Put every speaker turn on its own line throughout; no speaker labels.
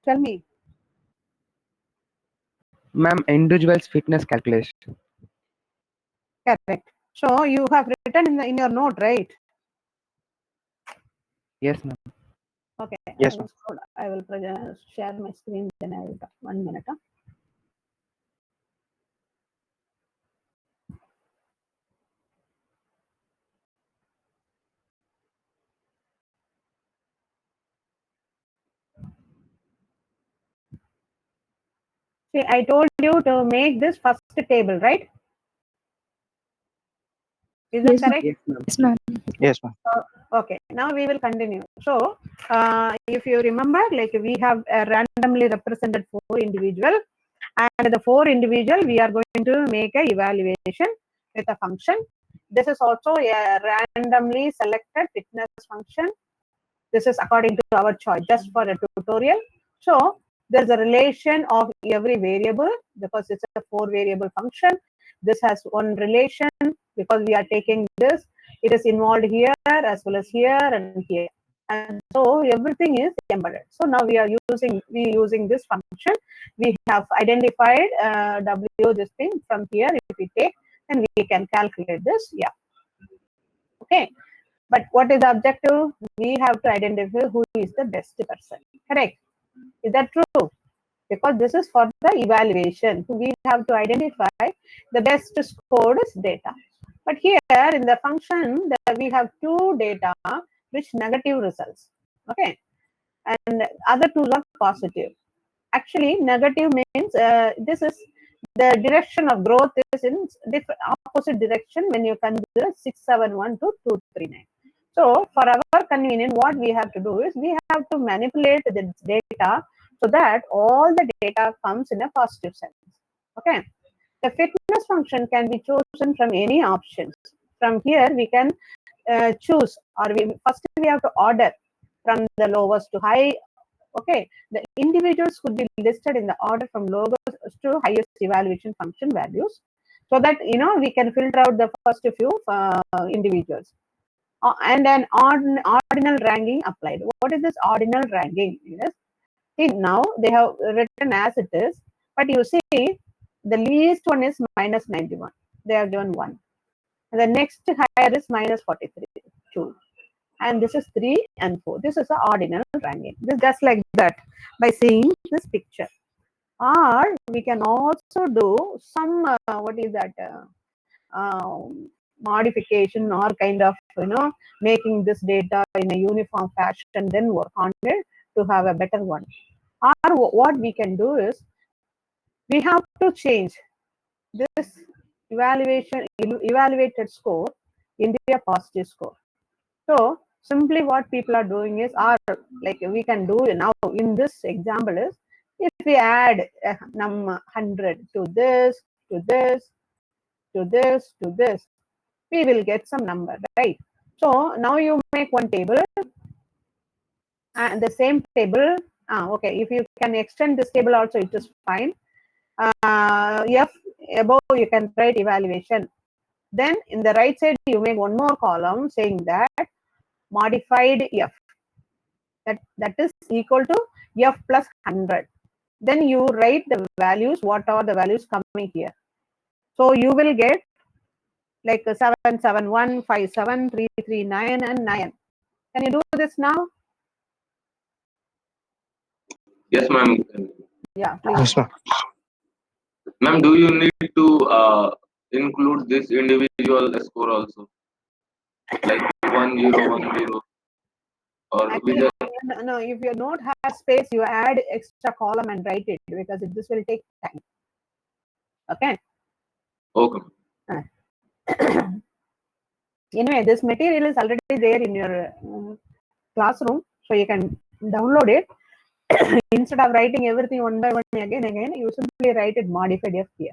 Tell me.
Ma'am, individual's fitness calculation.
Correct. So you have written in your note, right?
Yes, ma'am.
Okay.
Yes, ma'am.
I will share my screen. Then I will talk. 1 minute. See, I told you to make this first table, right? Is that correct?
Yes, ma'am.
Yes, ma'am.
Yes, ma'am.
Okay, now we will continue. So, if you remember, like we have randomly represented 4 individual, and the 4 individual we are going to make a evaluation with a function. This is also a randomly selected fitness function. This is according to our choice, just for a tutorial. So, there's a relation of every variable because it's a 4 variable function. This has one relation because we are taking this. It is involved here as well as here and here. And so everything is embedded. So now we are using this function. We have identified W this thing from here. If we take, then we can calculate this. Yeah. Okay. But what is the objective? We have to identify who is the best person. Correct? Is that true? Because this is for the evaluation. We have to identify the best scored data. But here in the function, we have 2 data which negative results. Okay. And other 2 are positive. Actually, negative means this is the direction of growth is in different opposite direction when you consider 671 to 239. So, for our convenience, what we have to do is we have to manipulate this data so that all the data comes in a positive sense. Okay. The fitness function can be chosen from any options. From here, we can choose, or first we have to order from the lowest to high. Okay, the individuals could be listed in the order from lowest to highest evaluation function values, so that we can filter out the first few individuals. And an ordinal ranking applied. What is this ordinal ranking? Yes. See, now they have written as it is, but you see the least one is minus 91. They have given 1. And the next higher is minus 43, 2. And this is 3 and 4. This is the ordinal ranking. This just like that by seeing this picture. Or we can also do some what is that modification or kind of making this data in a uniform fashion, then work on it to have a better one. Or what we can do is we have to change this evaluated score into a positive score. So simply what people are doing is, or like we can do now in this example is, if we add num 100 to this, to this, to this, to this, we will get some number, right? So now you make one table and the same table. Okay, if you can extend this table also, it is fine. F above you can write evaluation. Then in the right side you make one more column saying that modified F. That is equal to F plus 100. Then you write the values, what are the values coming here. So you will get like 771, 57, 339 and 9. Can you do this now?
Yes, ma'am.
Yeah, please.
Yes, ma'am.
Ma'am, do you need to include this individual score also? Like 1010, or we
Actually,
just
no, if your note has space, you add extra column and write it because this will take time. Okay.
okay.
Anyway, this material is already there in your classroom, so you can download it. Instead of writing everything one by one again, you simply write it modified F here.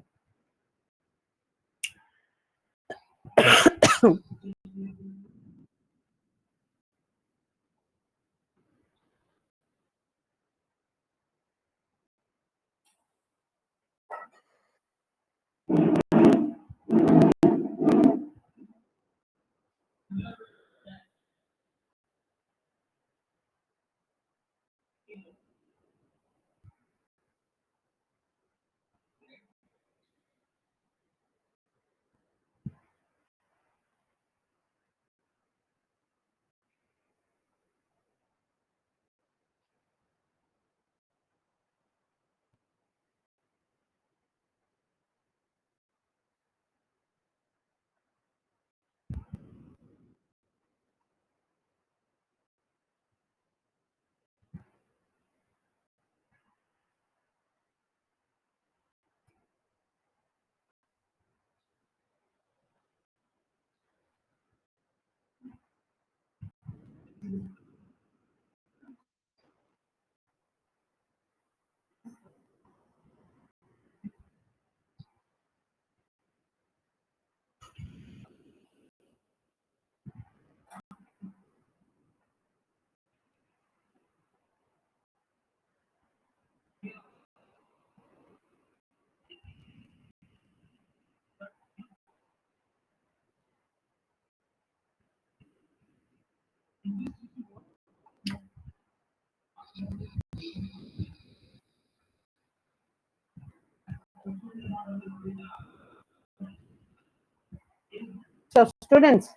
So students,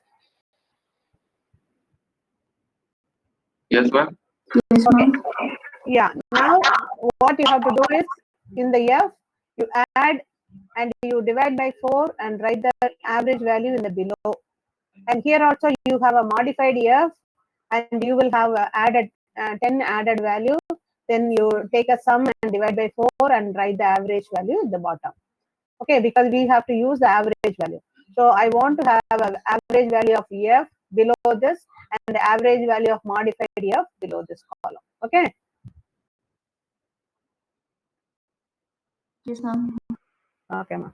Yes, ma'am.
Yes,
okay,
ma'am.
yeah. Now what you have to do is in the F, you add and you divide by 4 and write the average value in the below. And here also you have a modified F and you will have added 10 added value. Then you take a sum and divide by 4 and write the average value at the bottom. Okay, because we have to use the average value. So I want to have an average value of F below this and the average value of modified F below this column. Okay.
Yes, ma'am.
Okay, ma'am.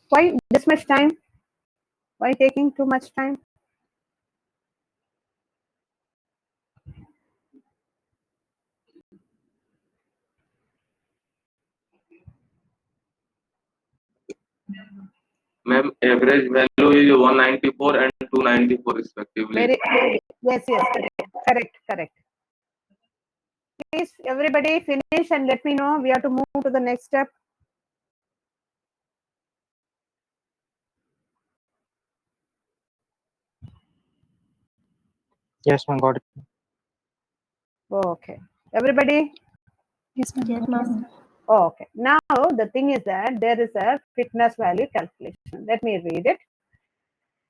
Why this much time? Why taking too much time?
Ma'am, average value is 194 and 294 respectively.
Very yes, yes, correct. Please, everybody finish and let me know. We have to move to the next step.
Yes, ma'am. Got it.
Okay, everybody.
Yes, ma'am. Yes, ma'am.
Okay. Now the thing is that there is a fitness value calculation. Let me read it.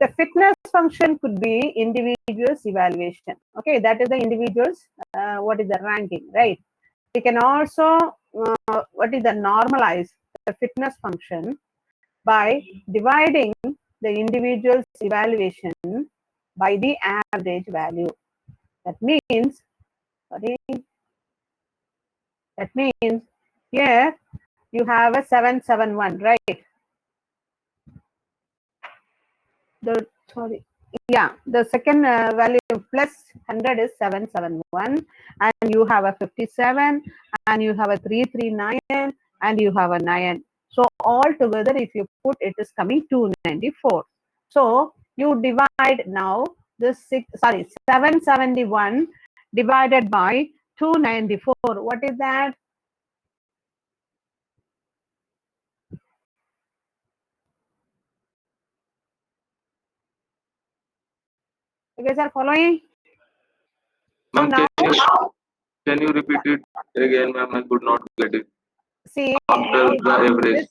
The fitness function could be individual's evaluation. Okay, that is the individual's what is the ranking, right? We can also what is the normalize the fitness function by dividing the individual's evaluation by the average value. That means, sorry, that means here you have a 771, right? The sorry, yeah, the second value plus 100 is 771, and you have a 57, and you have a 339, and you have a 9. So all together, if you put it is coming 294. So you divide now this 771 divided by 294. What is that? You guys are following? So
Ma'am,
now
can you repeat it again, ma'am? I could not get it.
see
After
now
the average.
this,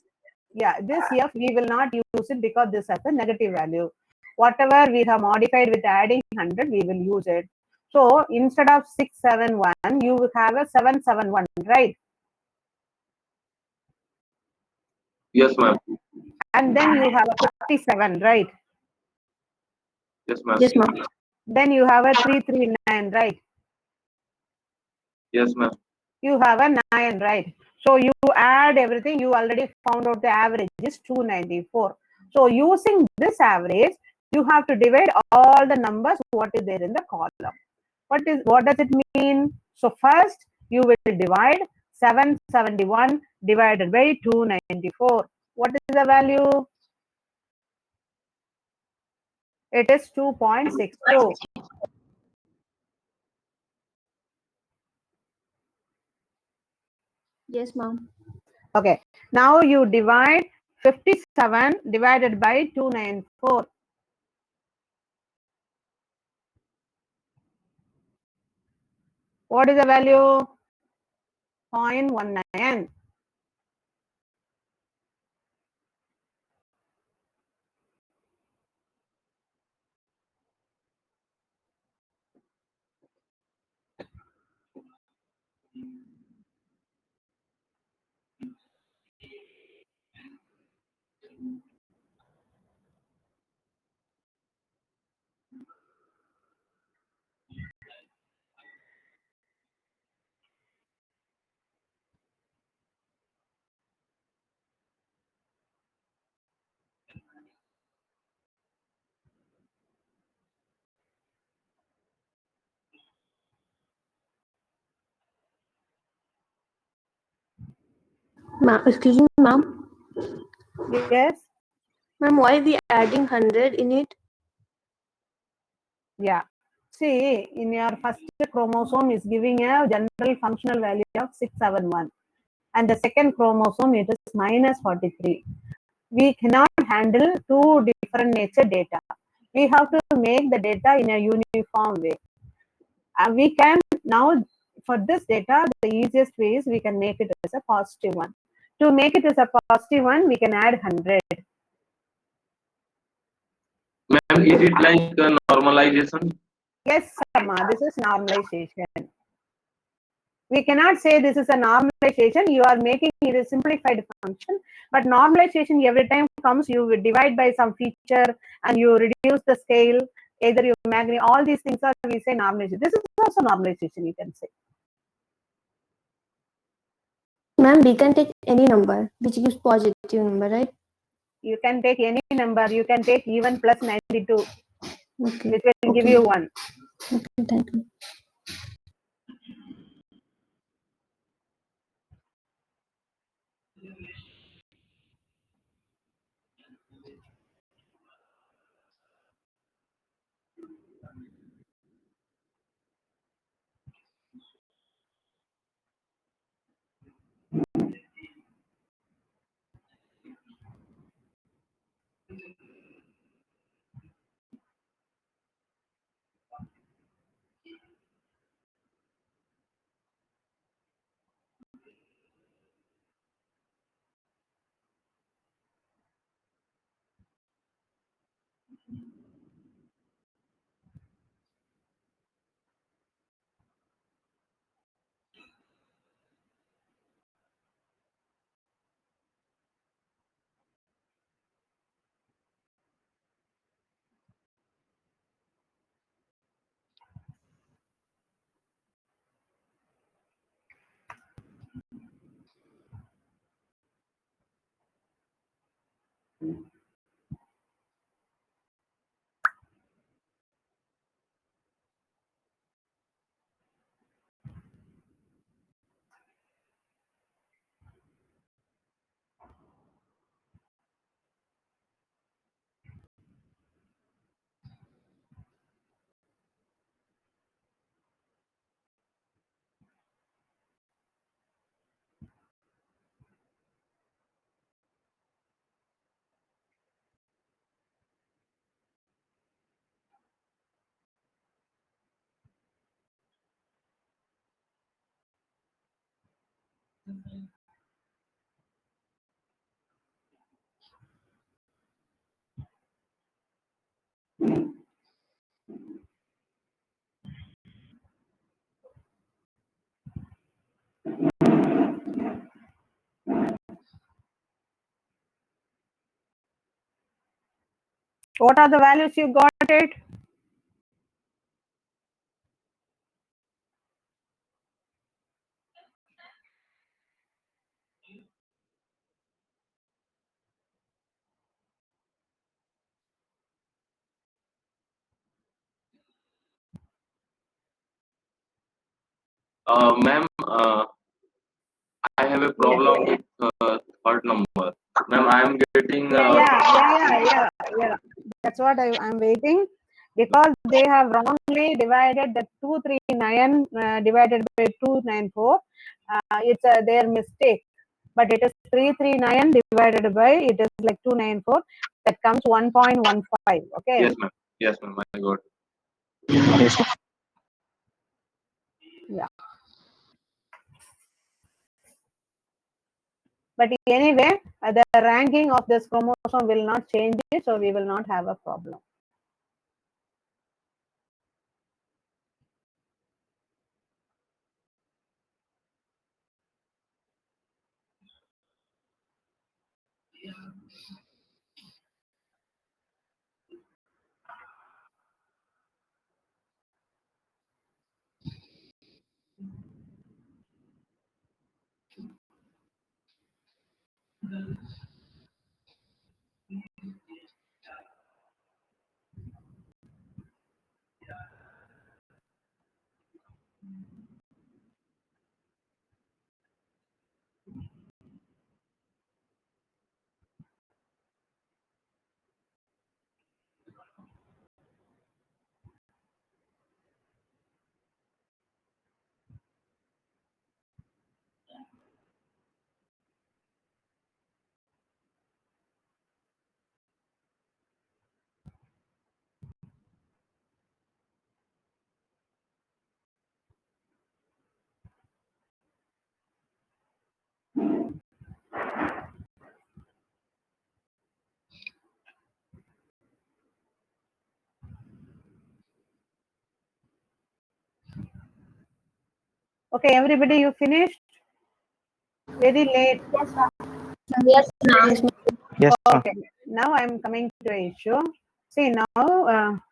yeah, this F we will not use it because this has a negative value. Whatever we have modified with adding 100, we will use it. So instead of 671, you will have a 771, right?
Yes, ma'am.
And then you have a 57, right?
Yes, ma'am.
Yes, ma'am.
Then you have a 339, right?
Yes, ma'am.
You have a 9, right? So you add everything, you already found out the average is 294. So using this average, you have to divide all the numbers what is there in the column. What does it mean? So first you will divide 771 divided by 294. What is the value? It is 2.62.
Yes, ma'am.
Okay. Now you divide 57 divided by 294. What is the value? 0.19.
Ma'am, excuse me, ma'am.
Yes.
Ma'am, why we adding 100 in it?
Yeah. See, in your first chromosome is giving a general functional value of 671. And the second chromosome, it is minus 43. We cannot handle two different nature data. We have to make the data in a uniform way. We can now, for this data, the easiest way is we can make it as a positive one. To make it as a positive one, we can add 100.
Ma'am, is it like a normalization?
Yes, Sama, this is normalization. We cannot say this is a normalization. You are making it a simplified function, but normalization every time comes, you will divide by some feature and you reduce the scale, either you magnify, all these things are, we say normalization. This is also normalization, you can say.
Ma'am, we can take any number which gives positive number, right?
You can take any number, you can take even plus 92,
Okay.
which will give you 1.
Okay, thank you.
What are the values you got it?
Ma'am, I have a problem with third number. Ma'am, I am getting.
Yeah. That's what I'm waiting, because they have wrongly divided the 239 divided by 294. It's their mistake, but it is 339 divided by, it is like 294. That comes 1.15. Okay.
Yes, ma'am. Yes, ma'am. I got.
Yeah. But anyway, the ranking of this chromosome will not change it, so we will not have a problem. Okay, everybody, you finished? Very late.
Yes, ma'am.
Yes, ma'am.
Okay, now I'm coming to the issue. See now,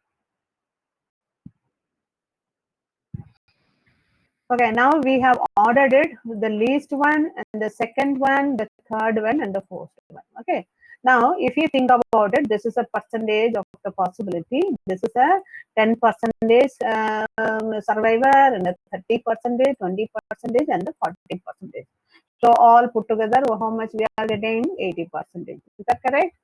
okay, now we have ordered it, the least one, and the second one, the third one, and the fourth one. Okay, now if you think about it, this is a percentage of the possibility. This is a 10% survivor, and a 30%, 20%, and the 40%. So all put together, how much we are getting? 80%. Is that correct?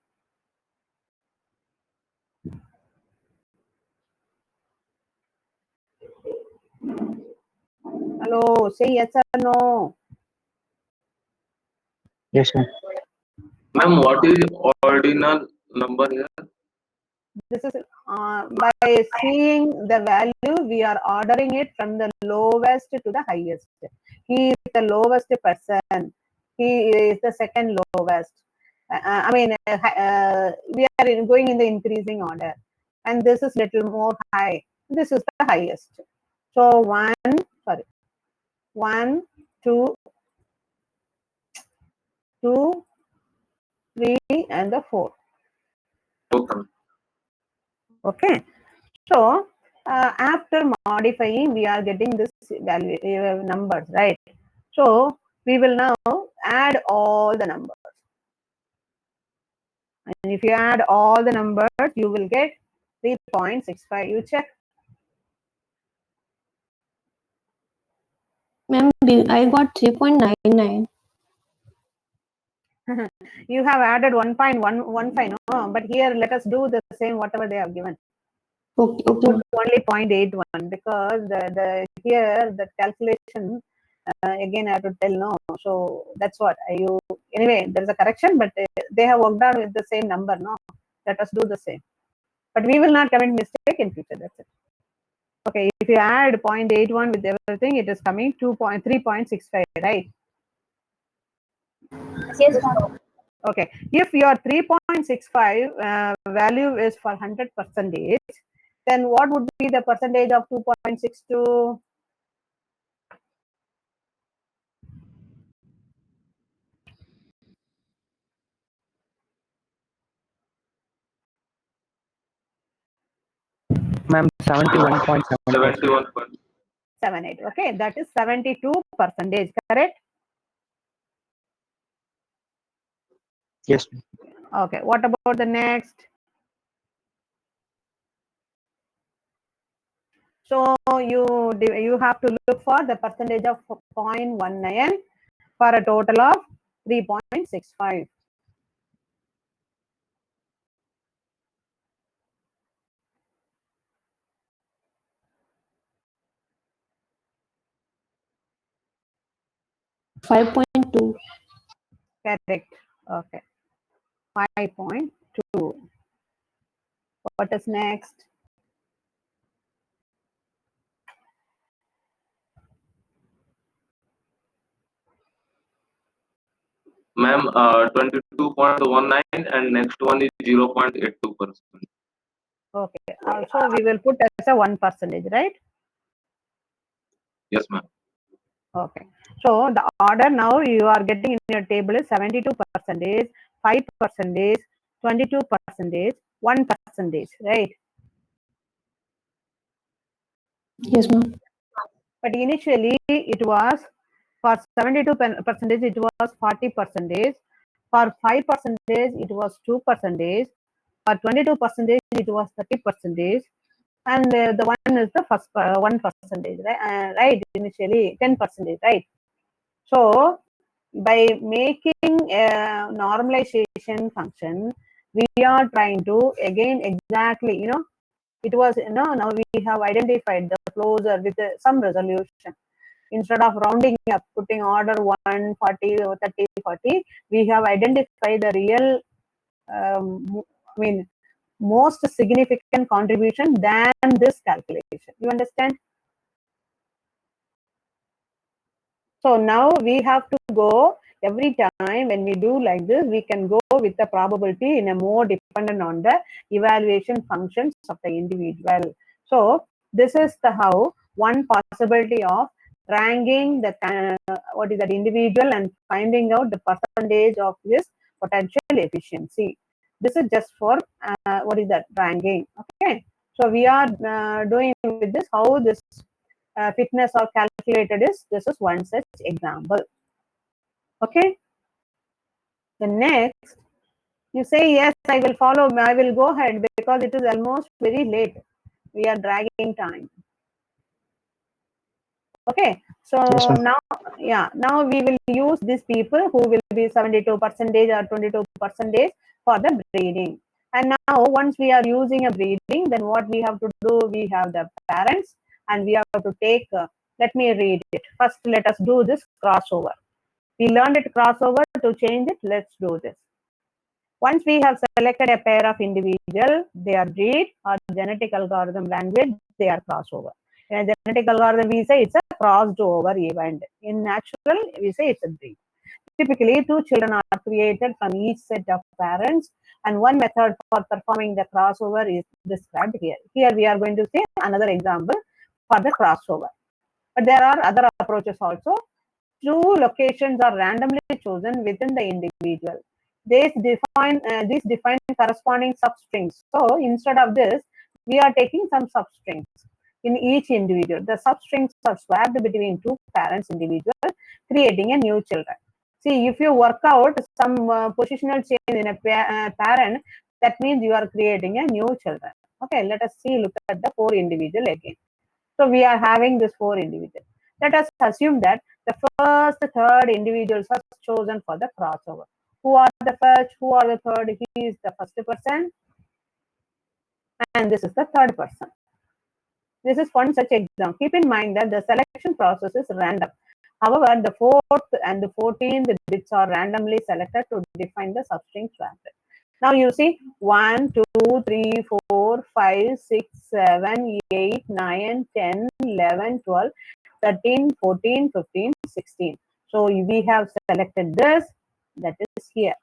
Hello, say yes or no.
Yes, ma'am.
Ma'am, what is ordinal number here?
This is by seeing the value, we are ordering it from the lowest to the highest. He is the lowest person. He is the second lowest. We are going in the increasing order, and this is little more high. This is the highest. So one, two, three, and the four.
Okay.
Okay. So after modifying, we are getting this value numbers, right? So we will now add all the numbers. And if you add all the numbers, you will get 3.65. You check.
Ma'am, I got 3.99.
You have added 1.115, no? But here let us do the same whatever they have given.
Okay, okay.
Put only 0.81 because the here the calculation again I have to tell no. So that's what you anyway. There is a correction, but they have worked out with the same number. No, let us do the same. But we will not commit mistake in future. That's it. Okay, if you add 0.81 with everything, it is coming 3.65, right?
Yes, ma'am.
Okay, if your 3.65 value is for 100%, then what would be the percentage of 2.62?
Ma'am, 71.7%.
71.
78. Okay, that is 72%. Correct?
Yes, ma'am.
Okay, what about the next? So you have to look for the percentage of 0.19 for a total of 3.65.
$5.2.
Correct. Okay. 5.2. What is next?
Ma'am, 22.19 and next one is 0.82%.
Okay. So we will put as a 1%, right?
Yes, ma'am.
Okay. So the order now you are getting in your table is 72%, 5%, 22%, 1%, right?
Yes, ma'am.
But initially it was for 72% it was 40%, for 5% it was 2%, for 22% it was 30%, and the one is the first 1%, right? Right, initially 10%, right? So by making a normalization function, we are trying to again exactly, it was, now we have identified the closer with some resolution. Instead of rounding up, putting order 140 or 30, 40, we have identified the real, I mean, most significant contribution than this calculation. You understand? So now we have to go every time when we do like this, we can go with the probability in a more dependent on the evaluation functions of the individual. So this is the how one possibility of ranking the what is that individual and finding out the percentage of his potential efficiency. This is just for what is that ranking. Okay. So we are doing with this how this fitness or calculated is, this is one such example. Okay. The next, you say yes, I will follow, I will go ahead because it is almost very late. We are dragging time. Okay. So
Yes, ma'am.
now we will use these people who will be 72% or 22% for the breeding. And now once we are using a breeding, then what we have to do, we have the parents and we have to take, let me read it. First, let us do this crossover. We learned it crossover. To change it, let's do this. Once we have selected a pair of individual, they are breed, or genetic algorithm language, they are crossover. In a genetic algorithm, we say it's a crossed over event. In natural, we say it's a breed. Typically, two children are created from each set of parents, and one method for performing the crossover is described here. Here we are going to see another example for the crossover. But there are other approaches also. Two locations are randomly chosen within the individual. These define corresponding substrings. So instead of this, we are taking some substrings in each individual. The substrings are swapped between two parents individual, creating a new children. See, if you work out some positional change in a parent, that means you are creating a new children. Okay, let us see, look at the four individual again. So we are having this four individuals. Let us assume that the first, third individuals are chosen for the crossover. Who are the first? Who are the third? He is the first person, and this is the third person. This is one such example. Keep in mind that the selection process is random. However, the 4th and the 14th bits are randomly selected to define the substring swap. Now you see 1, 2, 3, 4, 5, 6, 7, 8, 9, 10, 11, 12, 13, 14, 15, 16. So we have selected this, that is here.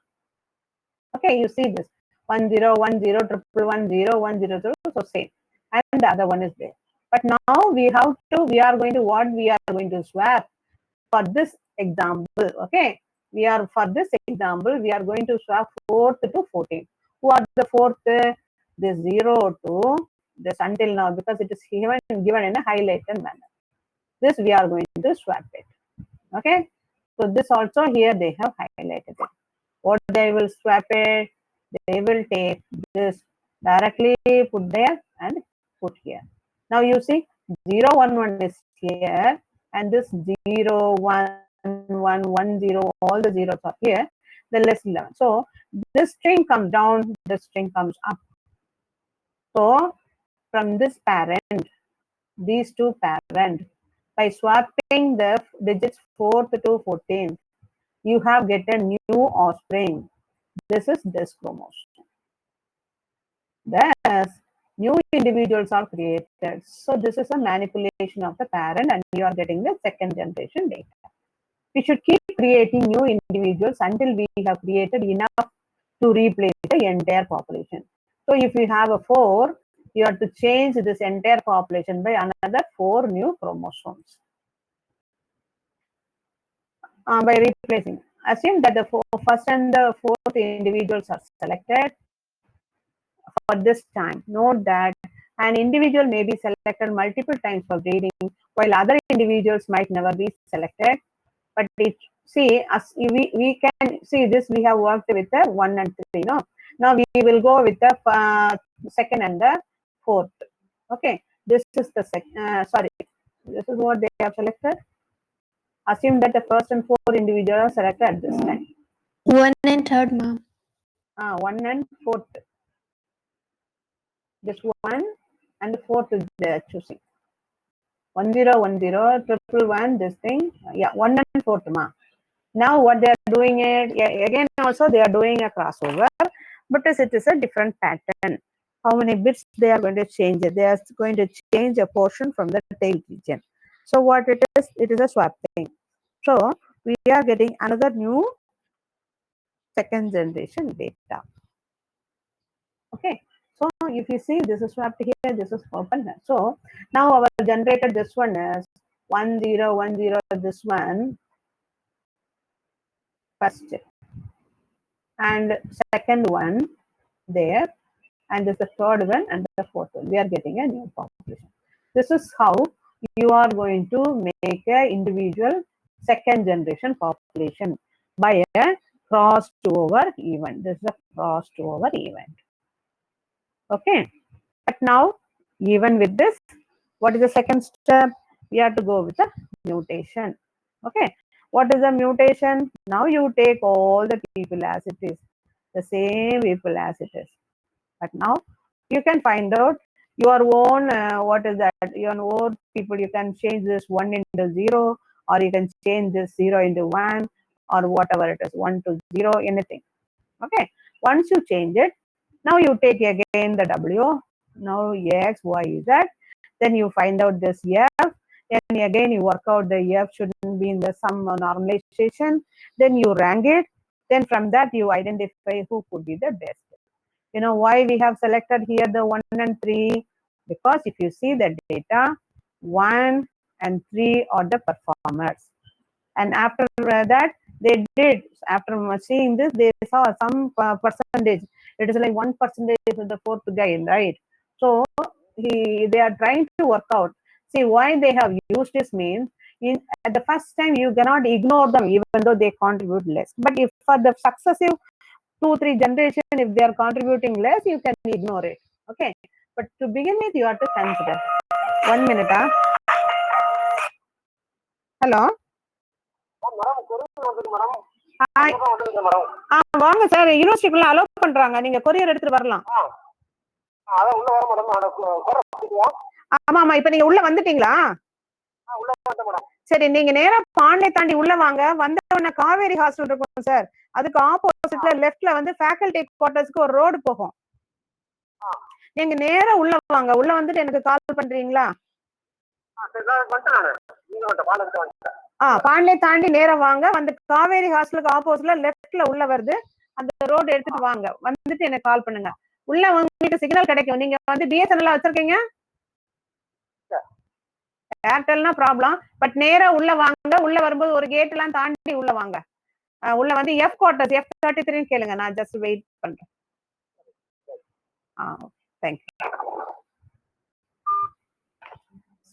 Okay, you see this 1 0 1 0 triple 1 0 1 0 0, so same, and the other one is there. But now we are going to what we are going to swap for this example. Okay, we are for this example we are going to swap 4th to 14. Who are the 4th? This 0 to this until now, because it is given in a highlighted manner. This we are going to swap it. Okay, so this also here they have highlighted it. What they will swap it, they will take this directly, put there and put here. Now you see 0 1 1 is here, and this 0 1 1 1 0, all the zeros are here, the less 11. So this string comes down, this string comes up. So from this parent, these two parent, by swapping the digits 4th to 14th, you have get a new offspring. This is this chromosome. Thus, new individuals are created. So this is a manipulation of the parent, and you are getting the second generation data. we should keep creating new individuals until we have created enough to replace the entire population. So if you have a 4, you have to change this entire population by another 4 new chromosomes by replacing. Assume that the first and the fourth individuals are selected for this time. Note that an individual may be selected multiple times for breeding, while other individuals might never be selected. But we can see this. We have worked with the 1 and 3. No, now we will go with the second and the fourth. Okay, this is the sorry. This is what they have selected. Assume that the first and fourth individuals are selected at this time.
1 and 3rd, ma'am.
1 and 4th. Just 1 and 4th is they are choosing. 1 0 1 0 triple 1 this thing. Yeah, 1 and 4th, ma. Now what they are doing it again also they are doing a crossover, but it is a different pattern. How many bits they are going to change it? They are going to change a portion from the tail region. So what it is a swap thing. So we are getting another new second generation data. Okay. So if you see this is swapped here, this is open here. So now our generated this one is 1 0 1 0 this one first and second one there, and this is the third one and the fourth one. We are getting a new population. This is how you are going to make a individual second generation population by a crossed over event. This is a crossed over event. Okay, but now even with this, what is the second step? We have to go with the mutation. Okay, what is the mutation? Now you take all the people as it is, the same people as it is. But now you can find out your own, what is that? Your own people, you can change this 1 into 0, or you can change this 0 into 1, or whatever it is, 1 to 0, anything. Okay, once you change it, now you take again the W, now X, Y, Z, then you find out this F, and again you work out the F shouldn't be in the some normalization, then you rank it, then from that you identify who could be the best. You know why we have selected here the 1 and 3? Because if you see the data, 1 and 3 are the performers. And after that, they did, after seeing this, they saw some percentage. It is like 1% of the fourth guy, right? So they are trying to work out. See, why they have used this means, at the first time, you cannot ignore them even though they contribute less. But if for the successive 2-3 generation, if they are contributing less, you can ignore it. Okay. But to begin with, you have to consider. 1 minute. Hello. வாங்க sir, யூனிவர்சிட்டிக்குள்ள allow பண்றாங்க, நீங்க courier எடுத்துட்டு வரலாம். ஆமா ஆமா, இப்ப நீங்க உள்ள வந்துட்டீங்களா? சரி, நீங்க நேரா பாண்டே தாண்டி உள்ள வாங்க. வந்த உடனே காவேரி ஹாஸ்டல் இருக்கும் சார், அதுக்கு ஆப்போசிட்ல லெஃப்ட்ல வந்து ஃபேக்கல்டி குவார்டர்ஸ்க்கு ஒரு ரோடு போகும். நீங்க நேரா உள்ள வாங்க. உள்ள வந்துட்டு எனக்கு கால் பண்றீங்களா? பாண்டே தாண்டி நேரா வாங்க. வந்து காவேரி ஹாஸ்டலுக்கு ஆப்போசிட்ல லெஃப்ட்ல உள்ள வருது, அந்த ரோடு எடுத்துட்டு வாங்க. வந்துட்டு எனக்கு கால் பண்ணுங்க. உள்ள உங்களுக்கு சிக்னல் கிடைக்கும். நீங்க வந்து பிஎஸ்என்எல் வச்சிருக்கீங்க? ஏர்டெல்னா ப்ராப்ளம். பட் நேரா உள்ள வாங்க. உள்ள வரும்போது ஒரு கேட் எல்லாம் தாண்டி உள்ள வாங்க. உள்ள வந்து எஃப் குவார்டர்ஸ் F33 கேளுங்க. நான் ஜஸ்ட் வெயிட் பண்றேன். Thank you.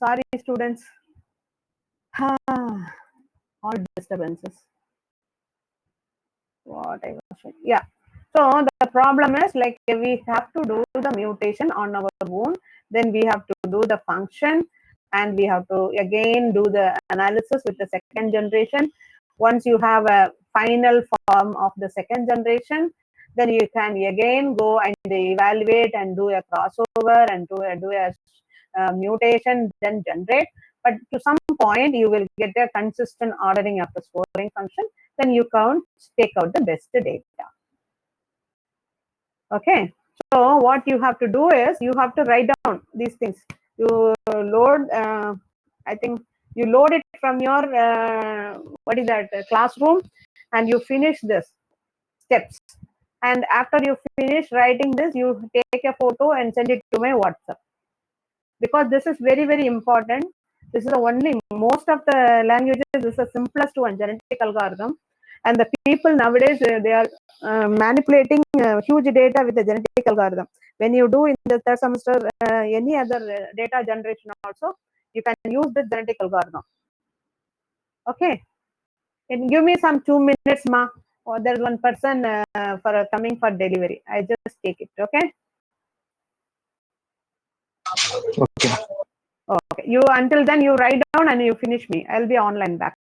Sorry students, all disturbances. What I was saying, yeah. So the problem is like we have to do the mutation on our own, then we have to do the function, and we have to again do the analysis with the second generation. Once you have a final form of the second generation, then you can again go and evaluate and do a crossover and do a mutation, then generate. But to some point you will get a consistent ordering of the scoring function, then you can take out the best data. Okay, so what you have to do is you have to write down these things. You load I think You load it from your what is that classroom, and you finish this steps. And after you finish writing this, you take a photo and send it to my WhatsApp, because this is very, very important. This is the only, most of the languages, this is the simplest one, genetic algorithm. And the people nowadays, they are manipulating huge data with the genetic algorithm. When you do in the third semester any other data generation also, you can use the genetic algorithm. Okay. And give me some 2 minutes, ma. Or there's one person for coming for delivery. I just take it. Okay.
Okay.
Okay. You, until then, you write down and you finish me. I'll be online back.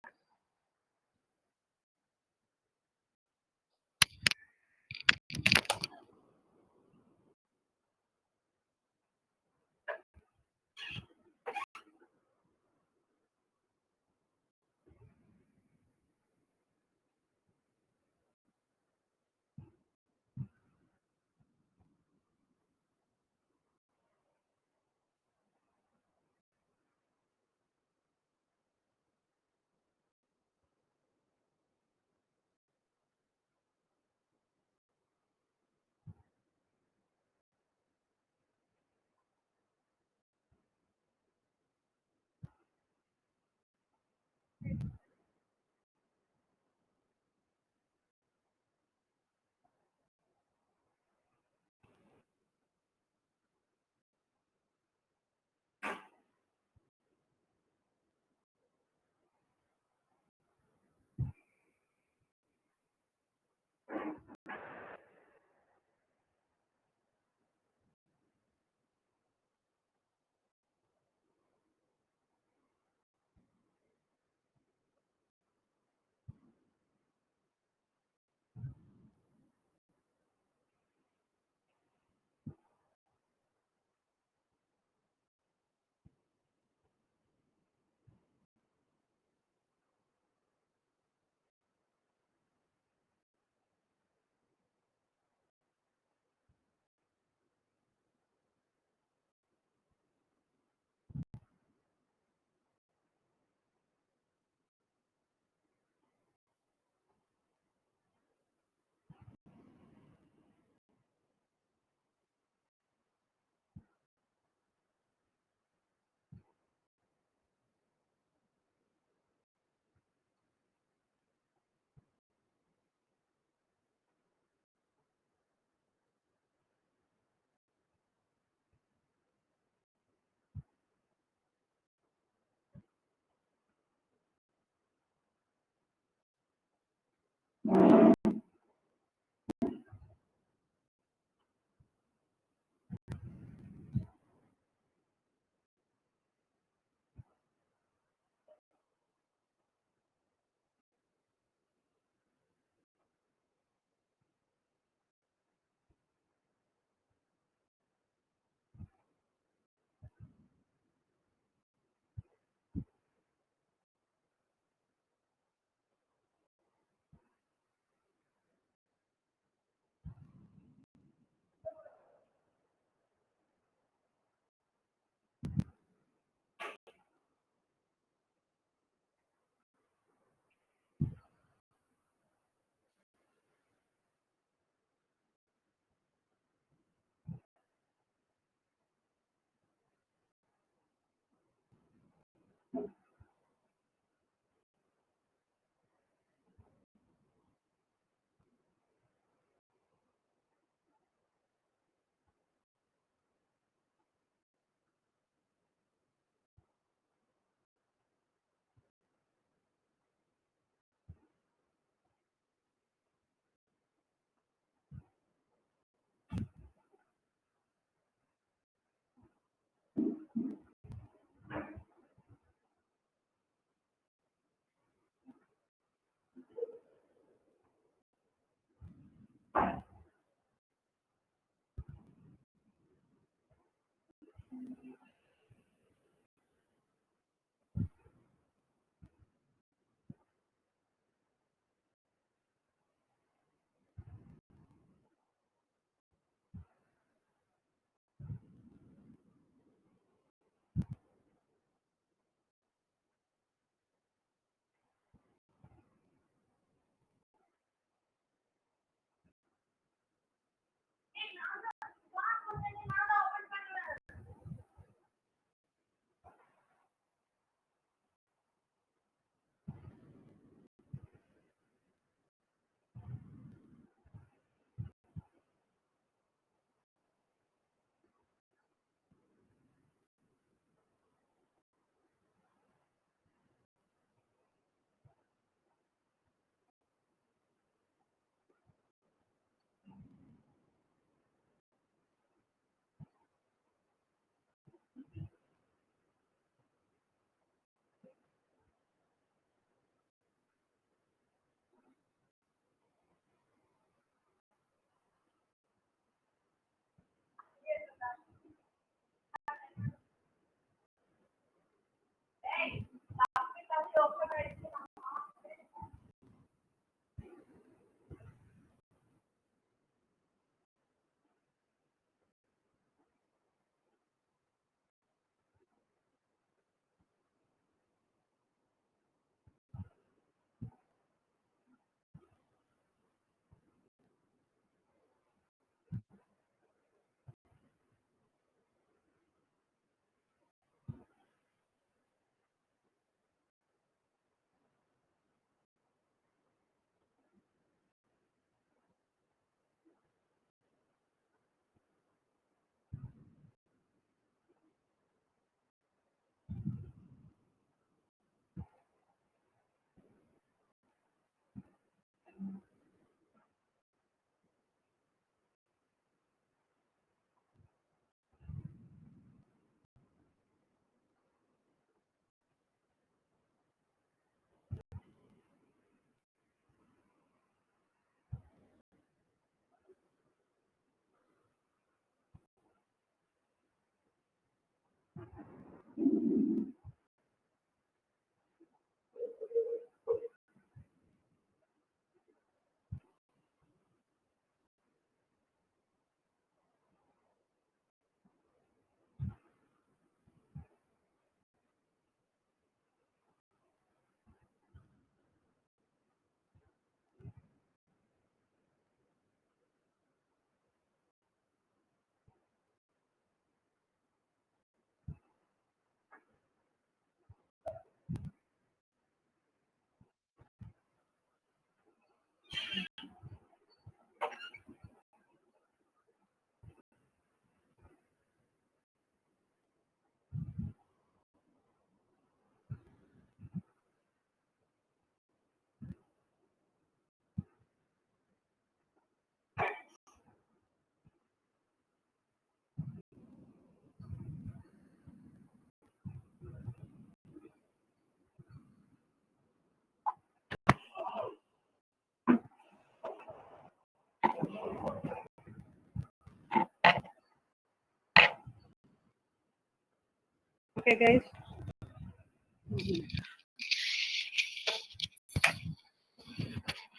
Okay, guys.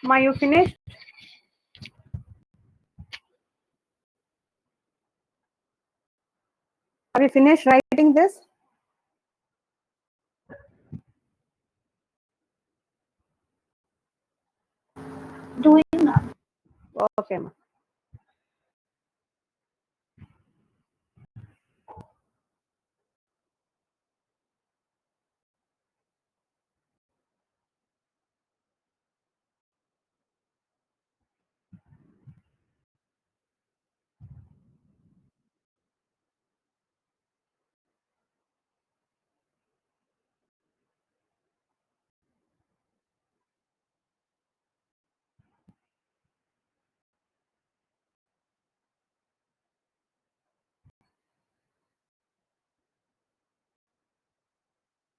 Ma, you finished? Have you finished writing this?
Doing that.
Okay, ma.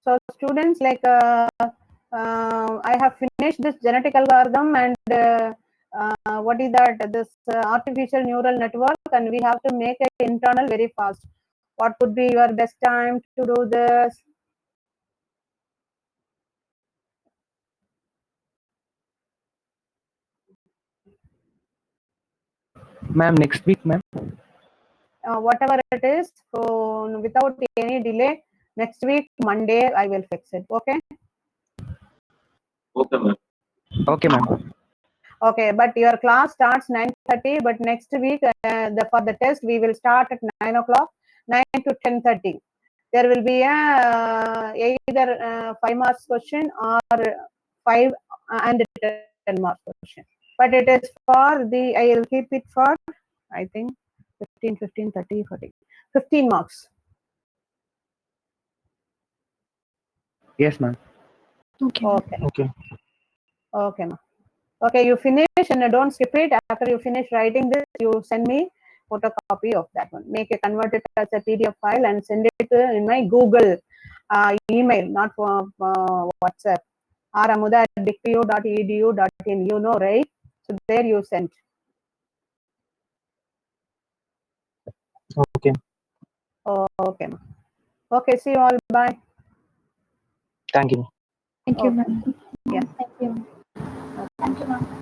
So students, like I have finished this genetic algorithm and what is that? This artificial neural network, and we have to make it internal very fast. What would be your best time to do this?
Ma'am, next week, ma'am.
Whatever it is, so without any delay, next week Monday I will fix it. Okay.
Okay, ma'am.
Okay, ma'am.
Okay, but your class starts 9:30. But next week, for the test, we will start at 9 o'clock, 9 to 10:30. There will be a either 5 marks question or 5 and 10 marks question. But it is for the, I will keep it for, I think, 15, 15, 30, 40, 15 marks.
Yes, ma'am.
Okay.
Okay.
Okay.
Okay, ma. Okay, you finish and don't skip it. After you finish writing this, you send me photocopy of that one. Make a convert it as a PDF file and send it in my Google email, not for WhatsApp. ramuda@dictu.edu.in. You know, right? So there you send.
Okay.
Okay, ma. Okay, see you all. Bye.
Thank you.
Thank you,
Okay.
ma'am.
Yeah.
Thank you. Thank you, ma'am.